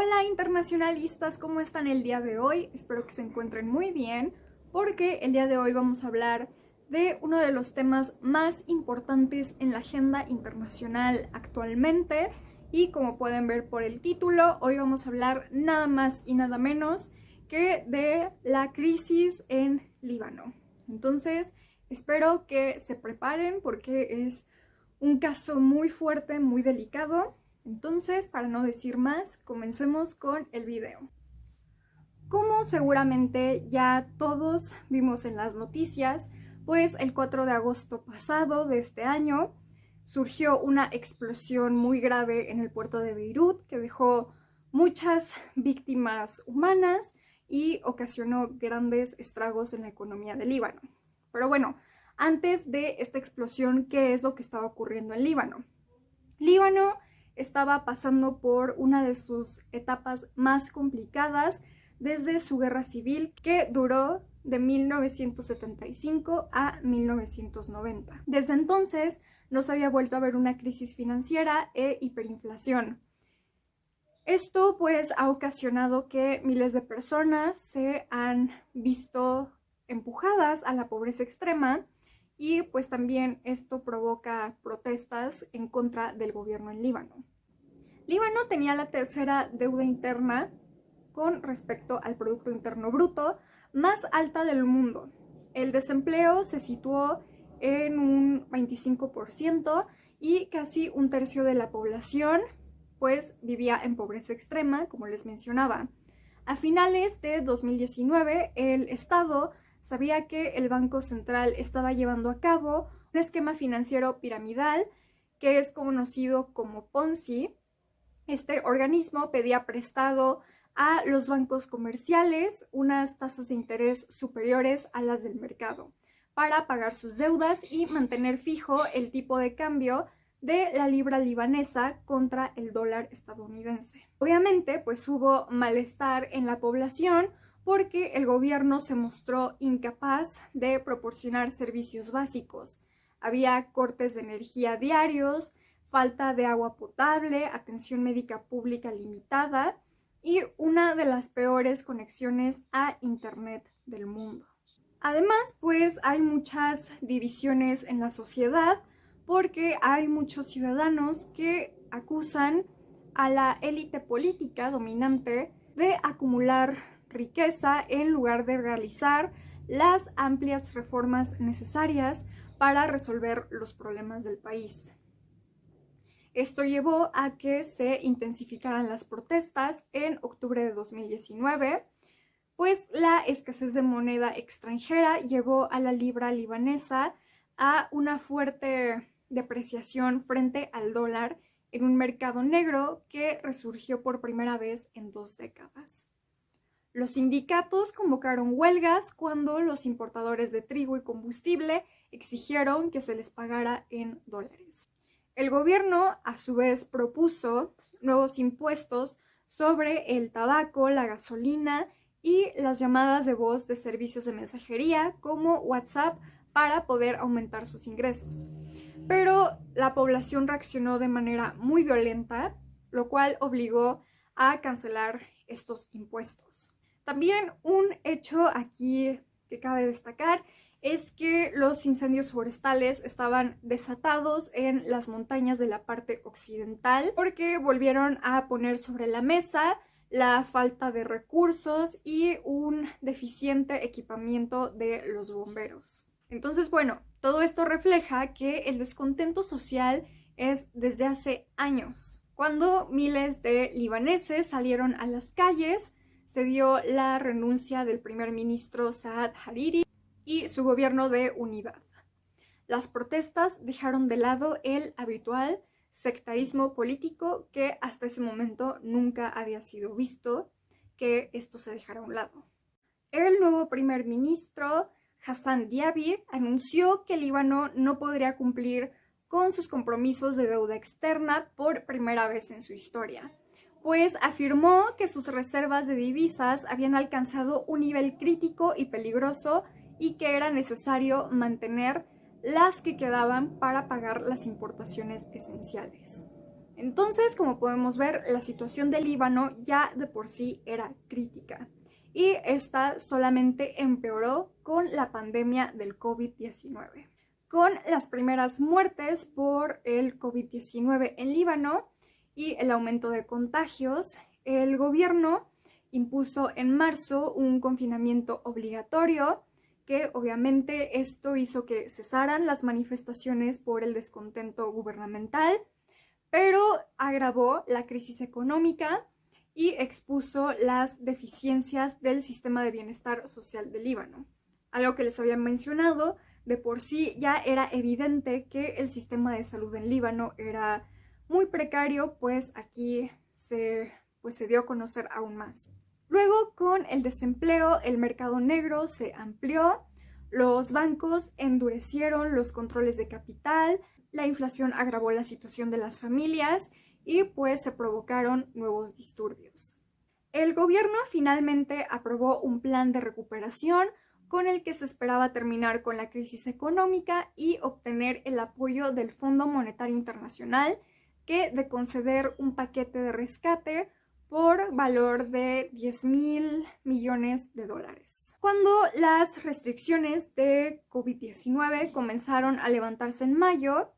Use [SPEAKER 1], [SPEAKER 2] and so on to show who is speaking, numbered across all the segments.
[SPEAKER 1] Hola internacionalistas, ¿cómo están el día de hoy? Espero que se encuentren muy bien porque el día de hoy vamos a hablar de uno de los temas más importantes en la agenda internacional actualmente y como pueden ver por el título, hoy vamos a hablar nada más y nada menos que de la crisis en Líbano. Entonces, espero que se preparen porque es un caso muy fuerte, muy delicado. Entonces, para no decir más, comencemos con el video. Como seguramente ya todos vimos en las noticias, pues el 4 de agosto pasado de este año surgió una explosión muy grave en el puerto de Beirut que dejó muchas víctimas humanas y ocasionó grandes estragos en la economía del Líbano. Pero bueno, antes de esta explosión, ¿qué es lo que estaba ocurriendo en Líbano? Líbano estaba pasando por una de sus etapas más complicadas desde su guerra civil que duró de 1975 a 1990. Desde entonces no se había vuelto a ver una crisis financiera e hiperinflación. Esto pues ha ocasionado que miles de personas se han visto empujadas a la pobreza extrema y pues también esto provoca protestas en contra del gobierno en Líbano. Líbano tenía la tercera deuda interna con respecto al Producto Interno Bruto más alta del mundo. El desempleo se situó en un 25% y casi un tercio de la población pues vivía en pobreza extrema, como les mencionaba. A finales de 2019, el Estado sabía que el Banco Central estaba llevando a cabo un esquema financiero piramidal que es conocido como Ponzi. Este organismo pedía prestado a los bancos comerciales unas tasas de interés superiores a las del mercado para pagar sus deudas y mantener fijo el tipo de cambio de la libra libanesa contra el dólar estadounidense. Obviamente, pues hubo malestar en la población porque el gobierno se mostró incapaz de proporcionar servicios básicos. Había cortes de energía diarios, falta de agua potable, atención médica pública limitada y una de las peores conexiones a Internet del mundo. Además, pues hay muchas divisiones en la sociedad porque hay muchos ciudadanos que acusan a la élite política dominante de acumular riqueza en lugar de realizar las amplias reformas necesarias para resolver los problemas del país. Esto llevó a que se intensificaran las protestas en octubre de 2019, pues la escasez de moneda extranjera llevó a la libra libanesa a una fuerte depreciación frente al dólar en un mercado negro que resurgió por primera vez en 2 décadas. Los sindicatos convocaron huelgas cuando los importadores de trigo y combustible exigieron que se les pagara en dólares. El gobierno, a su vez, propuso nuevos impuestos sobre el tabaco, la gasolina y las llamadas de voz de servicios de mensajería como WhatsApp para poder aumentar sus ingresos. Pero la población reaccionó de manera muy violenta, lo cual obligó a cancelar estos impuestos. También un hecho aquí que cabe destacar es que los incendios forestales estaban desatados en las montañas de la parte occidental porque volvieron a poner sobre la mesa la falta de recursos y un deficiente equipamiento de los bomberos. Entonces, bueno, todo esto refleja que el descontento social es desde hace años. Cuando miles de libaneses salieron a las calles, se dio la renuncia del primer ministro Saad Hariri y su gobierno de unidad. Las protestas dejaron de lado el habitual sectarismo político que hasta ese momento nunca había sido visto, que esto se dejara a un lado. El nuevo primer ministro, Hassan Diaby, anunció que el Líbano no podría cumplir con sus compromisos de deuda externa por primera vez en su historia, pues afirmó que sus reservas de divisas habían alcanzado un nivel crítico y peligroso y que era necesario mantener las que quedaban para pagar las importaciones esenciales. Entonces, como podemos ver, la situación del Líbano ya de por sí era crítica y esta solamente empeoró con la pandemia del COVID-19. Con las primeras muertes por el COVID-19 en Líbano y el aumento de contagios, el gobierno impuso en marzo un confinamiento obligatorio, que obviamente esto hizo que cesaran las manifestaciones por el descontento gubernamental, pero agravó la crisis económica y expuso las deficiencias del sistema de bienestar social del Líbano. Algo que les había mencionado, de por sí ya era evidente que el sistema de salud en Líbano era muy precario, pues aquí se dio a conocer aún más. Luego, con el desempleo, el mercado negro se amplió, los bancos endurecieron los controles de capital, la inflación agravó la situación de las familias y pues se provocaron nuevos disturbios. El gobierno finalmente aprobó un plan de recuperación con el que se esperaba terminar con la crisis económica y obtener el apoyo del Fondo Monetario Internacional, que de conceder un paquete de rescate por valor de $10,000 millones. Cuando las restricciones de COVID-19 comenzaron a levantarse en mayo,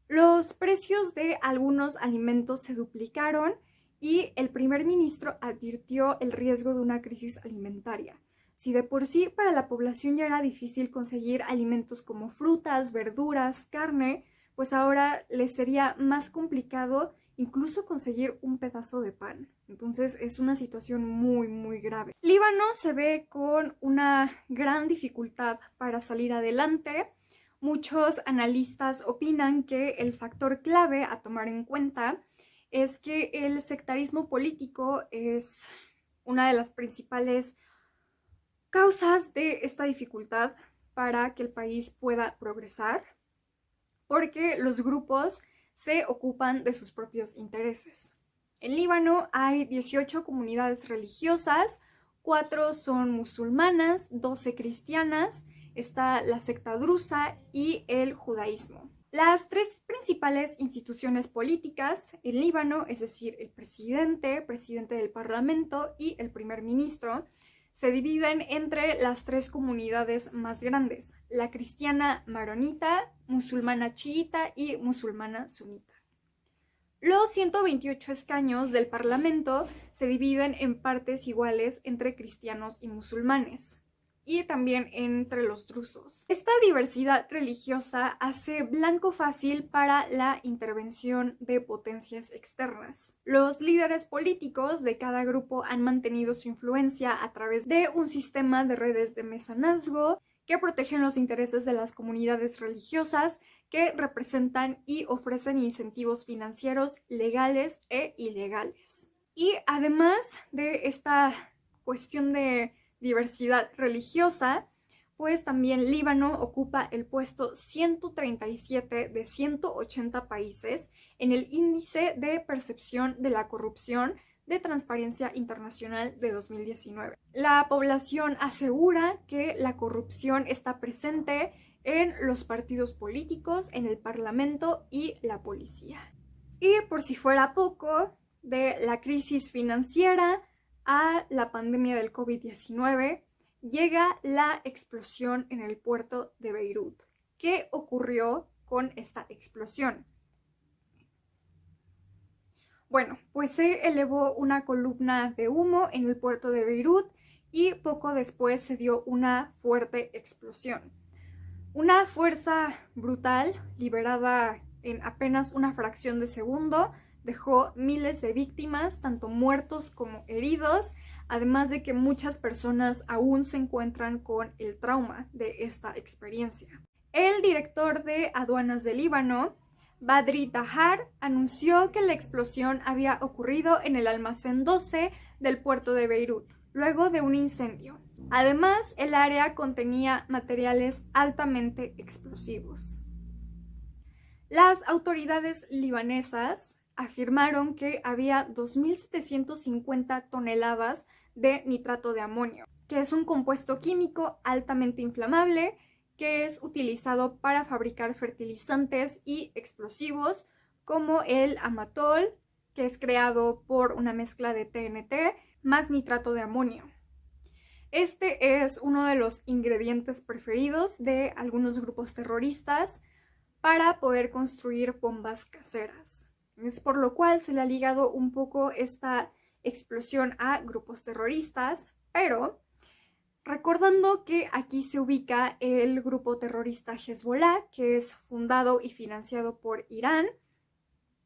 [SPEAKER 1] los precios de algunos alimentos se duplicaron y el primer ministro advirtió el riesgo de una crisis alimentaria. Si de por sí para la población ya era difícil conseguir alimentos como frutas, verduras, carne, pues ahora les sería más complicado incluso conseguir un pedazo de pan. Entonces es una situación muy grave. Líbano se ve con una gran dificultad para salir adelante. Muchos analistas opinan que el factor clave a tomar en cuenta es que el sectarismo político es una de las principales causas de esta dificultad para que el país pueda progresar, porque los grupos se ocupan de sus propios intereses. En Líbano hay 18 comunidades religiosas, 4 son musulmanas, 12 cristianas, está la secta drusa y el judaísmo. Las tres principales instituciones políticas en Líbano, es decir, el presidente del parlamento y el primer ministro, se dividen entre las tres comunidades más grandes: la cristiana maronita, musulmana chiita y musulmana sunita. Los 128 escaños del parlamento se dividen en partes iguales entre cristianos y musulmanes, y también entre los drusos. Esta diversidad religiosa hace blanco fácil para la intervención de potencias externas. Los líderes políticos de cada grupo han mantenido su influencia a través de un sistema de redes de mecenazgo que protegen los intereses de las comunidades religiosas, que representan y ofrecen incentivos financieros legales e ilegales. Y además de esta cuestión de diversidad religiosa, pues también Líbano ocupa el puesto 137 de 180 países en el índice de percepción de la corrupción de Transparencia Internacional de 2019. La población asegura que la corrupción está presente en los partidos políticos, en el parlamento y la policía. Y por si fuera poco, de la crisis financiera a la pandemia del COVID-19, llega la explosión en el puerto de Beirut. ¿Qué ocurrió con esta explosión? Bueno, pues se elevó una columna de humo en el puerto de Beirut y poco después se dio una fuerte explosión. Una fuerza brutal, liberada en apenas una fracción de segundo, dejó miles de víctimas, tanto muertos como heridos, además de que muchas personas aún se encuentran con el trauma de esta experiencia. El director de aduanas de Líbano, Badri Tahar, anunció que la explosión había ocurrido en el almacén 12 del puerto de Beirut, luego de un incendio. Además, el área contenía materiales altamente explosivos. Las autoridades libanesas afirmaron que había 2.750 toneladas de nitrato de amonio, que es un compuesto químico altamente inflamable que es utilizado para fabricar fertilizantes y explosivos como el amatol, que es creado por una mezcla de TNT más nitrato de amonio. Este es uno de los ingredientes preferidos de algunos grupos terroristas para poder construir bombas caseras. Es por lo cual se le ha ligado un poco esta explosión a grupos terroristas, pero recordando que aquí se ubica el grupo terrorista Hezbollah, que es fundado y financiado por Irán,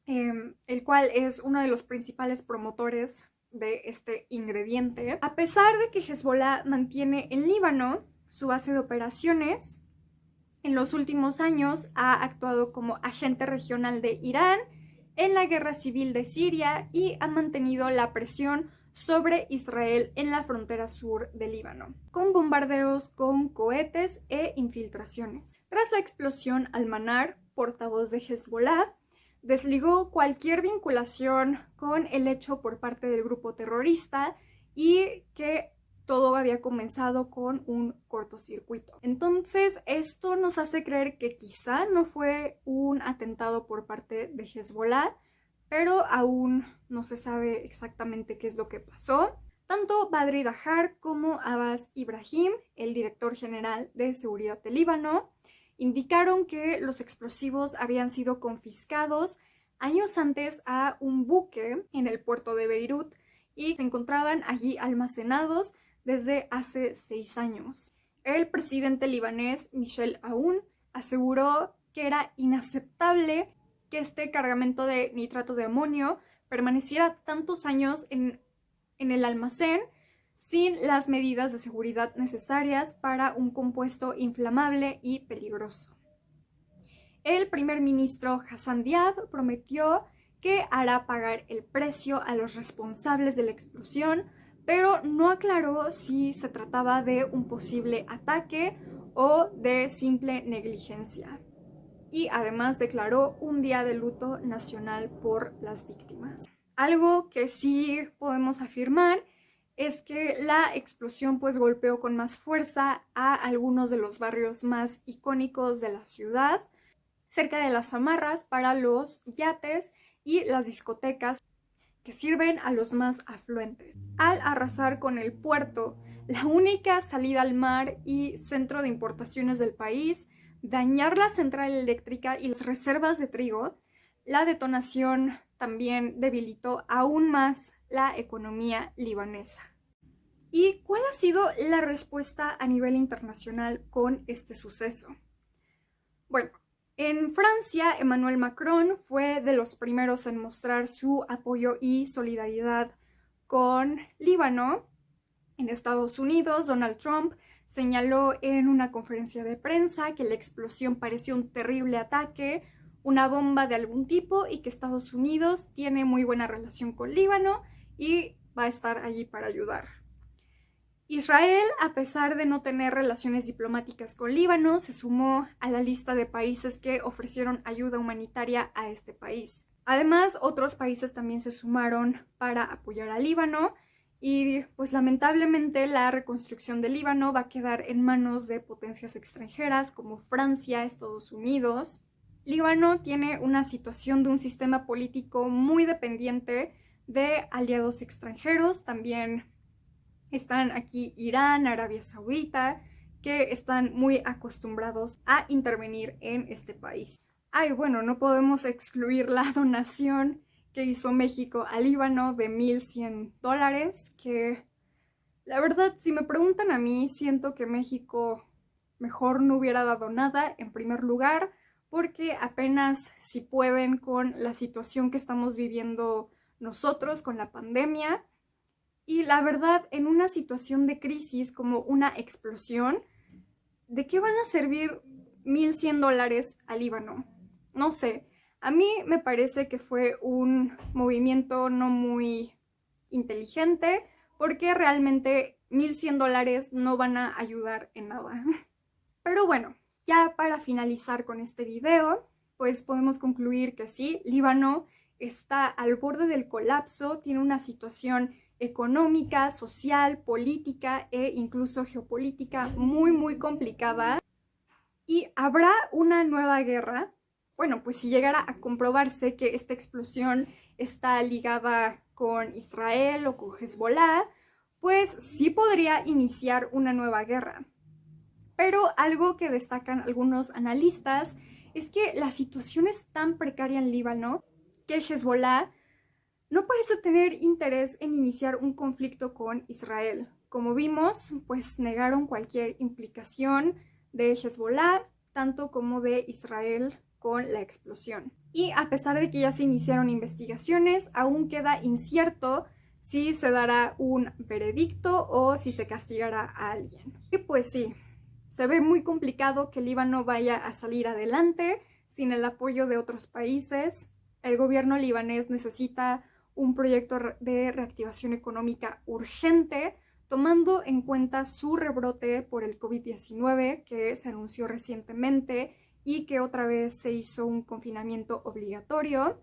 [SPEAKER 1] el cual es uno de los principales promotores de este ingrediente. A pesar de que Hezbollah mantiene en Líbano su base de operaciones, en los últimos años ha actuado como agente regional de Irán en la guerra civil de Siria y ha mantenido la presión sobre Israel en la frontera sur del Líbano, con bombardeos con cohetes e infiltraciones. Tras la explosión, Al-Manar, portavoz de Hezbollah, desligó cualquier vinculación con el hecho por parte del grupo terrorista y que todo había comenzado con un cortocircuito. Entonces, esto nos hace creer que quizá no fue un atentado por parte de Hezbollah, pero aún no se sabe exactamente qué es lo que pasó. Tanto Badri Dahar como Abbas Ibrahim, el director general de seguridad del Líbano, indicaron que los explosivos habían sido confiscados años antes a un buque en el puerto de Beirut y se encontraban allí almacenados desde hace 6 años. El presidente libanés Michel Aoun aseguró que era inaceptable que este cargamento de nitrato de amonio permaneciera tantos años en el almacén sin las medidas de seguridad necesarias para un compuesto inflamable y peligroso. El primer ministro Hassan Diab prometió que hará pagar el precio a los responsables de la explosión, pero no aclaró si se trataba de un posible ataque o de simple negligencia. Y además declaró un día de luto nacional por las víctimas. Algo que sí podemos afirmar es que la explosión pues golpeó con más fuerza a algunos de los barrios más icónicos de la ciudad, cerca de las amarras para los yates y las discotecas que sirven a los más afluentes. Al arrasar con el puerto, la única salida al mar y centro de importaciones del país, dañar la central eléctrica y las reservas de trigo, la detonación también debilitó aún más la economía libanesa. ¿Y cuál ha sido la respuesta a nivel internacional con este suceso? Bueno, en Francia, Emmanuel Macron fue de los primeros en mostrar su apoyo y solidaridad con Líbano. En Estados Unidos, Donald Trump señaló en una conferencia de prensa que la explosión parecía un terrible ataque, una bomba de algún tipo, y que Estados Unidos tiene muy buena relación con Líbano y va a estar allí para ayudar. Israel, a pesar de no tener relaciones diplomáticas con Líbano, se sumó a la lista de países que ofrecieron ayuda humanitaria a este país. Además, otros países también se sumaron para apoyar a Líbano y pues lamentablemente la reconstrucción de Líbano va a quedar en manos de potencias extranjeras como Francia, Estados Unidos. Líbano tiene una situación de un sistema político muy dependiente de aliados extranjeros. También están aquí Irán, Arabia Saudita, que están muy acostumbrados a intervenir en este país. Bueno, no podemos excluir la donación que hizo México al Líbano de $1,100, que la verdad, si me preguntan a mí, siento que México mejor no hubiera dado nada en primer lugar, porque apenas si pueden con la situación que estamos viviendo nosotros con la pandemia. Y la verdad, en una situación de crisis como una explosión, ¿de qué van a servir $1,100 al Líbano? No sé, a mí me parece que fue un movimiento no muy inteligente, porque realmente $1,100 no van a ayudar en nada. Pero bueno, ya para finalizar con este video, pues podemos concluir que sí, Líbano está al borde del colapso, tiene una situación económica, social, política e incluso geopolítica muy complicada, y habrá una nueva guerra Bueno, pues si llegara a comprobarse que esta explosión está ligada con Israel o con Hezbollah, pues sí podría iniciar una nueva guerra. Pero algo que destacan algunos analistas es que la situación es tan precaria en Líbano que Hezbollah no parece tener interés en iniciar un conflicto con Israel. Como vimos, pues negaron cualquier implicación de Hezbollah, tanto como de Israel con la explosión. Y a pesar de que ya se iniciaron investigaciones, aún queda incierto si se dará un veredicto o si se castigará a alguien. Y pues sí, se ve muy complicado que Líbano vaya a salir adelante sin el apoyo de otros países. El gobierno libanés necesita un proyecto de reactivación económica urgente, tomando en cuenta su rebrote por el COVID-19 que se anunció recientemente y que otra vez se hizo un confinamiento obligatorio.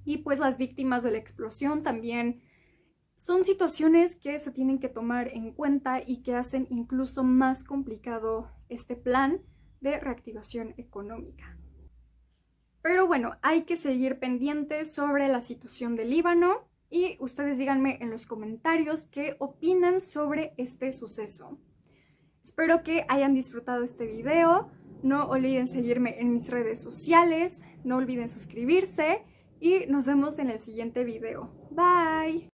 [SPEAKER 1] Y pues las víctimas de la explosión también son situaciones que se tienen que tomar en cuenta y que hacen incluso más complicado este plan de reactivación económica. Pero bueno, hay que seguir pendientes sobre la situación del Líbano y ustedes díganme en los comentarios qué opinan sobre este suceso. Espero que hayan disfrutado este video. No olviden seguirme en mis redes sociales, no olviden suscribirse y nos vemos en el siguiente video. Bye.